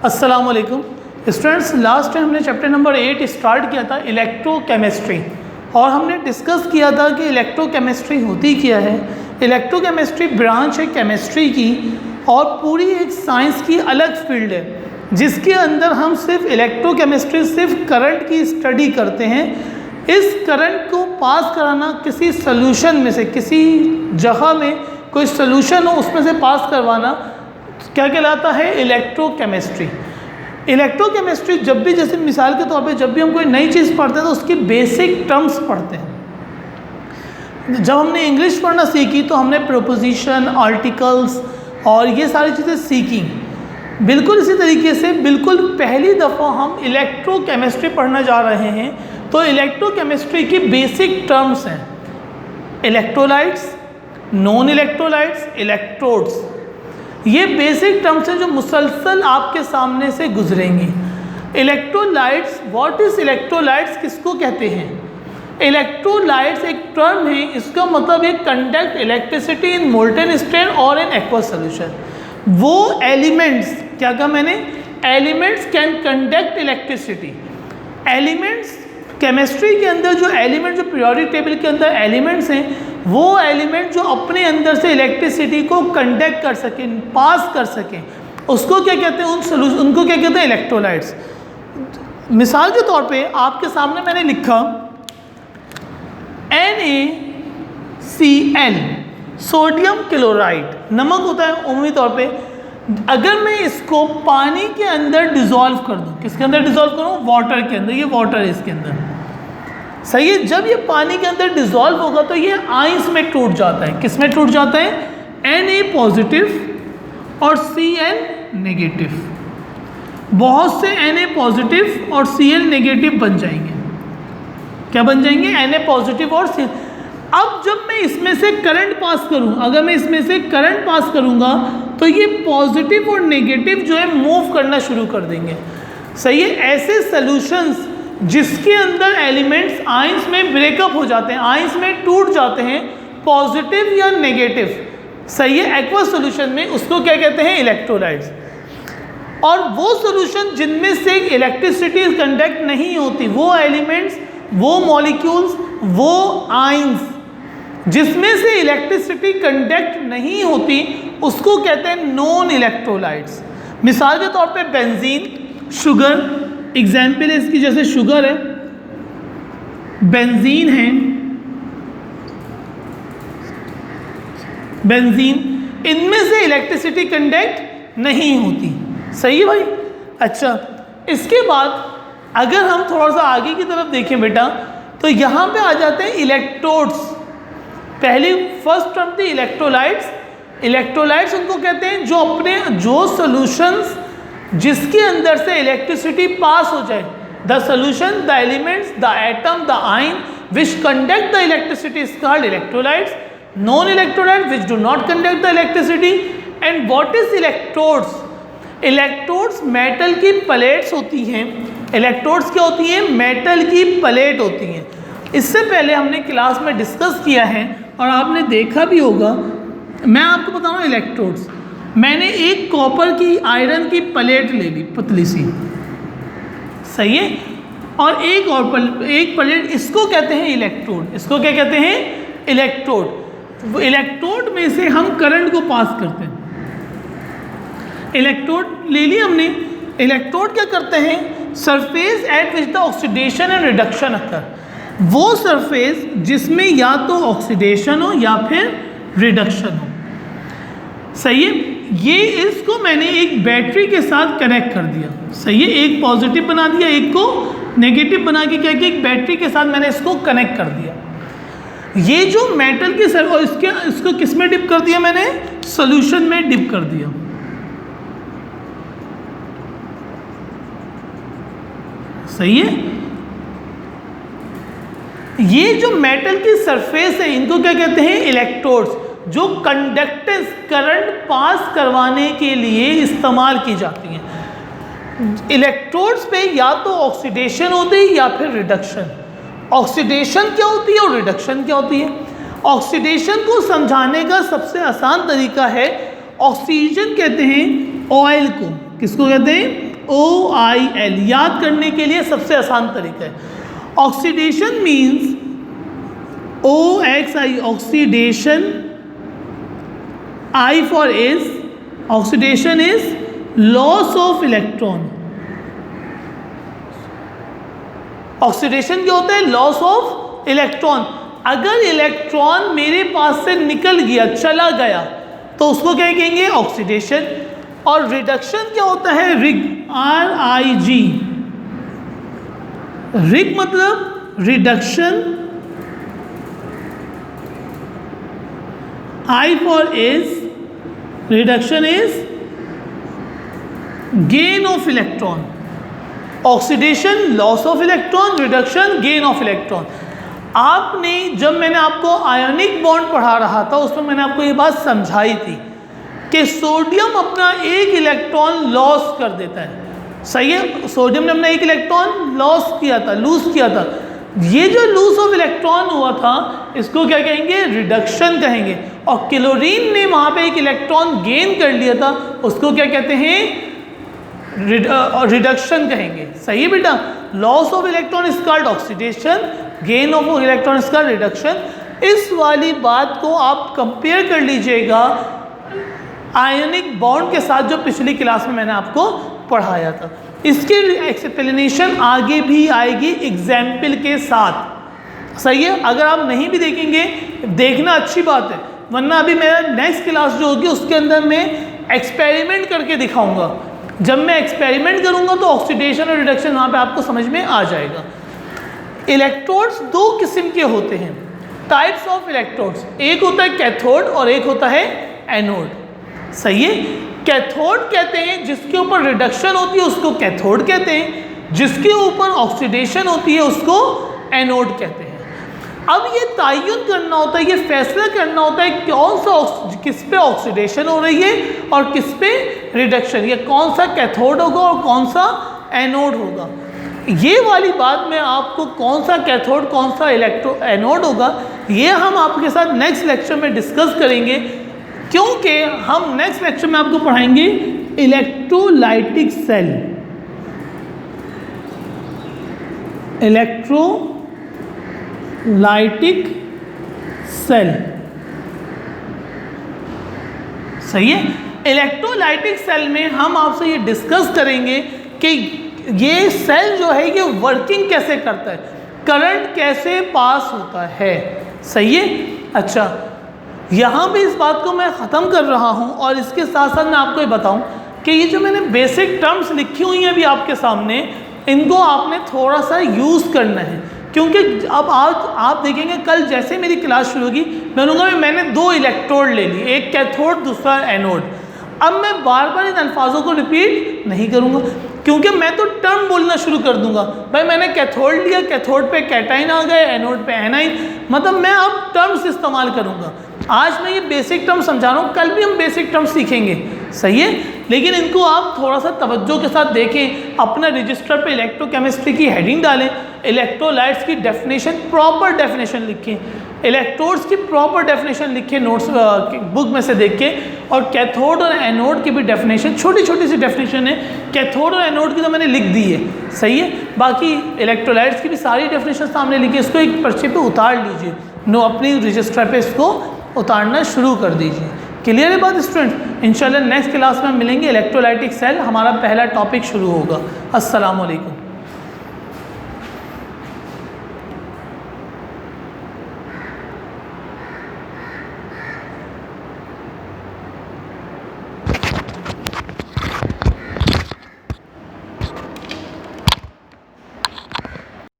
अस्सलाम वालेकुम students. Last time हमने चैप्टर नंबर 8 स्टार्ट किया था इलेक्ट्रोकेमिस्ट्री, और हमने डिस्कस किया था कि इलेक्ट्रोकेमिस्ट्री होती क्या है। इलेक्ट्रोकेमिस्ट्री ब्रांच है केमिस्ट्री की और पूरी एक साइंस की अलग फील्ड है, जिसके अंदर हम सिर्फ इलेक्ट्रोकेमिस्ट्री सिर्फ करंट की स्टडी करते हैं। इस करंट को पास कराना किसी सॉल्यूशन में से, किसी जगह में कोई सॉल्यूशन हो उसमें से पास करवाना क्या कहलाता है? इलेक्ट्रोकेमिस्ट्री। इलेक्ट्रोकेमिस्ट्री जब भी, जैसे मिसाल के तौर पे, जब भी हम कोई नई चीज़ पढ़ते हैं तो उसकी बेसिक टर्म्स पढ़ते हैं। जब हमने इंग्लिश पढ़ना सीखी तो हमने प्रोपोजिशन, आर्टिकल्स और ये सारी चीज़ें सीखी। बिल्कुल इसी तरीके से बिल्कुल पहली दफ़ा हम इलेक्ट्रोकेमिस्ट्री पढ़ने जा रहे हैं। तो इलेक्ट्रोकेमिस्ट्री की बेसिक टर्म्स हैं इलेक्ट्रोलाइट्स, नॉन इलेक्ट्रोलाइट्स, इलेक्ट्रोड्स। ये बेसिक टर्म्स हैं जो मुसलसल आपके सामने से गुजरेंगी। इलेक्ट्रोलाइट्स, व्हाट इज इलेक्ट्रोलाइट्स, किसको कहते हैं? इलेक्ट्रोलाइट्स एक टर्म है, इसका मतलब है conduct electricity in molten state और इन एक्वस सॉल्यूशन। वो एलिमेंट्स, क्या कहा मैंने? Elements can conduct electricity. Elements chemistry के अंदर जो एलिमेंट, जो पीरियोडिक टेबल के अंदर एलिमेंट्स हैं, वो एलिमेंट जो अपने अंदर से इलेक्ट्रिसिटी को कंडक्ट कर सकें, पास कर सकें, उसको क्या कहते हैं? उनको क्या कहते हैं? इलेक्ट्रोलाइट्स। मिसाल के तौर पे आपके सामने मैंने लिखा NaCl, सोडियम क्लोराइड, नमक होता है उम्मी तौर पे। अगर मैं इसको पानी के अंदर डिसॉल्व कर दूं, किसके अंदर डिसॉल्व करूं? वाटर के अंदर। ये वाटर है इसके अंदर, सही है। जब ये पानी के अंदर डिसॉल्व होगा तो ये आइंस में टूट जाता है। किस में टूट जाता है? Na पॉजिटिव और Cl नेगेटिव। बहुत से Na पॉजिटिव और Cl नेगेटिव बन जाएंगे। क्या बन जाएंगे? Na पॉजिटिव और Cl। अब जब मैं इसमें से करंट पास करूं, अगर मैं इसमें से करंट पास करूंगा तो ये पॉजिटिव और नेगेटिव जो है मूव करना शुरू कर देंगे, सही है। ऐसे सॉल्यूशंस जिसके अंदर एलिमेंट्स आइंस में ब्रेकअप हो जाते हैं, आइंस में टूट जाते हैं, पॉजिटिव या नेगेटिव, सही है, एक्वस सॉल्यूशन में, उसको क्या कहते हैं? इलेक्ट्रोलाइट्स। और वो सॉल्यूशन जिनमें से इलेक्ट्रिसिटी कंडक्ट नहीं होती, वो एलिमेंट्स, वो मॉलिक्यूल्स, वो आइंस जिसमें से इलेक्ट्रिसिटी कंडक्ट नहीं होती, उसको कहते हैं नॉन इलेक्ट्रोलाइट्स। मिसाल के तौर पे बेंजीन, शुगर एग्जाम्पल है इसकी, जैसे शुगर है, बेंजीन है, बेंजीन, इनमें से इलेक्ट्रिसिटी कंडक्ट नहीं होती, सही है भाई। अच्छा, इसके बाद अगर हम थोड़ा सा आगे की तरफ देखें बेटा, तो यहाँ पे आ जाते हैं इलेक्ट्रोड्स। पहली फर्स्ट टर्म थी इलेक्ट्रोलाइट्स। इलेक्ट्रोलाइट्स उनको कहते हैं जो अपने, जो सॉल्यूशंस जिसके अंदर से इलेक्ट्रिसिटी पास हो जाए, the solution, the elements, the atom, the ion which conduct the electricity is called electrolytes. Non electrolyte which do not conduct the electricity. And what is electrodes? Electrodes metal की plates होती हैं। Electrodes क्या होती हैं? Metal की plate होती हैं। इससे पहले हमने क्लास में डिस्कस किया है और आपने देखा भी होगा। मैं आपको बता रहा हूँ इलेक्ट्रोड्स। मैंने एक कॉपर की, आयरन की प्लेट ले ली, पतली सी, सही है, और एक प्लेट, इसको कहते हैं इलेक्ट्रोड। इसको क्या कहते हैं? इलेक्ट्रोड। इलेक्ट्रोड में से हम करंट को पास करते हैं। इलेक्ट्रोड ले ली हमने। इलेक्ट्रोड क्या करते हैं? Surface at which the oxidation and reduction occur. वो सरफेस जिसमें या तो ऑक्सीडेशन हो या फिर रिडक्शन हो, सही है। ये इसको मैंने एक बैटरी के साथ कनेक्ट कर दिया, सही है। एक पॉजिटिव बना दिया, एक को नेगेटिव बना के क्या किया? एक बैटरी के साथ मैंने इसको कनेक्ट कर दिया। ये जो मेटल के सर, और इसको किस में डिप कर दिया मैंने? सॉल्यूशन में डिप कर दिया, सही है। ये जो मेटल की सरफेस है, इनको क्या कहते हैं? इलेक्ट्रोड्स, जो कंडक्टेंस, करंट पास करवाने के लिए इस्तेमाल की जाती हैं। इलेक्ट्रोड्स पे या तो ऑक्सीडेशन होती है या फिर रिडक्शन। ऑक्सीडेशन क्या होती है और रिडक्शन क्या होती है? ऑक्सीडेशन को समझाने का सबसे आसान तरीका है, ऑक्सीजन कहते हैं ऑयल को। किसको कहते हैं? OIL याद करने के लिए सबसे आसान तरीका है। Oxidation means OXI oxidation, I for is oxidation is loss of electron. Oxidation क्या होता है? Loss of electron. अगर इलेक्ट्रॉन मेरे पास से निकल गया, चला गया, तो उसको क्या कहेंगे? ऑक्सीडेशन। और रिडक्शन क्या होता है? रिग, RIG, रिग मतलब reduction, I for is, reduction is gain of electron. Oxidation loss of electron, reduction gain of electron. आपने जब मैंने आपको आयनिक बॉन्ड पढ़ा रहा था उसमें मैंने आपको ये बात समझाई थी कि सोडियम अपना एक इलेक्ट्रॉन लॉस कर देता है। सही है, सोडियम ने अपना एक इलेक्ट्रॉन लॉस किया था, लूज किया था। ये जो लूज ऑफ इलेक्ट्रॉन हुआ था इसको क्या कहेंगे? रिडक्शन कहेंगे। और क्लोरीन ने वहाँ पे एक इलेक्ट्रॉन गेन कर लिया था, उसको क्या कहते हैं? रिडक्शन कहेंगे। सही है बेटा, loss of electron is called oxidation, gain of electron is called reduction. इस वाली बात को आप कंपेयर कर लीजिएगा आयनिक बॉन्ड के साथ जो पिछली क्लास में मैंने आपको पढ़ाया था। इसकी एक्सप्लेनेशन आगे भी आएगी एग्जाम्पल के साथ। सही है, अगर आप नहीं भी देखेंगे, देखना अच्छी बात है, वरना अभी मेरा नेक्स्ट क्लास जो होगी उसके अंदर मैं एक्सपेरिमेंट करके दिखाऊंगा। जब मैं एक्सपेरिमेंट करूंगा तो ऑक्सीडेशन और रिडक्शन वहाँ पे आपको समझ में आ जाएगा। इलेक्ट्रोड्स दो किस्म के होते हैं, टाइप्स ऑफ इलेक्ट्रोड्स। एक होता है कैथोड और एक होता है एनोड। सही है, कैथोड कहते हैं जिसके ऊपर रिडक्शन होती है उसको कैथोड कहते हैं, जिसके ऊपर ऑक्सीडेशन होती है उसको एनोड कहते हैं। अब ये तयन करना होता है, ये फैसला करना होता है कौन सा किस पे ऑक्सीडेशन हो रही है और किस पे रिडक्शन, ये कौन सा कैथोड होगा और कौन सा एनोड होगा। ये वाली बात में आपको कौन सा कैथोड कौन सा एनोड होगा ये हम आपके साथ नेक्स्ट लेक्चर में डिस्कस करेंगे, क्योंकि हम नेक्स्ट लेक्चर में आपको पढ़ाएंगे इलेक्ट्रोलाइटिक सेल। इलेक्ट्रोलाइटिक सेल, सही है। इलेक्ट्रोलाइटिक सेल में हम आपसे ये डिस्कस करेंगे कि ये सेल जो है ये वर्किंग कैसे करता है, करंट कैसे पास होता है। सही है। अच्छा, यहाँ भी इस बात को मैं ख़त्म कर रहा हूँ और इसके साथ साथ मैं आपको ये बताऊँ कि ये जो मैंने बेसिक टर्म्स लिखी हुई हैं अभी आपके सामने, इनको आपने थोड़ा सा यूज़ करना है, क्योंकि अब आज आप देखेंगे कल जैसे मेरी क्लास शुरू होगी मैं बोलूँगा मैंने दो इलेक्ट्रोड ले ली, एक कैथोड दूसरा एनोड। अब मैं बार बार इन अल्फाजों को रिपीट नहीं करूँगा, क्योंकि मैं तो टर्म बोलना शुरू कर दूंगा। भाई मैंने कैथोड लिया, कैथोड पे कैटाइन आ गए, एनोड पे एनाइन, मतलब मैं अब टर्म्स इस्तेमाल करूंगा। आज मैं ये बेसिक टर्म समझा रहा हूँ, कल भी हम बेसिक टर्म सीखेंगे। सही है, लेकिन इनको आप थोड़ा सा तवज्जो के साथ देखें, अपना रजिस्टर पे इलेक्ट्रोकेमिस्ट्री की हेडिंग डालें, इलेक्ट्रोलाइट्स की डेफिनेशन, प्रॉपर डेफिनेशन लिखें, इलेक्ट्रोड्स की प्रॉपर डेफिनेशन लिखें नोट्स बुक में से देख के, और कैथोड और एनोड की भी डेफिनेशन, छोटी छोटी सी डेफिनेशन है, कैथोड और एनोड की तो मैंने लिख दी है। सही है, बाकी इलेक्ट्रोलाइट्स की भी सारी डेफिनेशन सामने लिखी, इसको एक पर्चे पे उतार लीजिए, अपनी रजिस्टर पे इसको उतारना शुरू कर दीजिए। क्लियर है बात स्टूडेंट? इंशाल्लाह नेक्स्ट क्लास में मिलेंगे, इलेक्ट्रोलाइटिक सेल हमारा पहला टॉपिक शुरू होगा। अस्सलाम वालेकुम।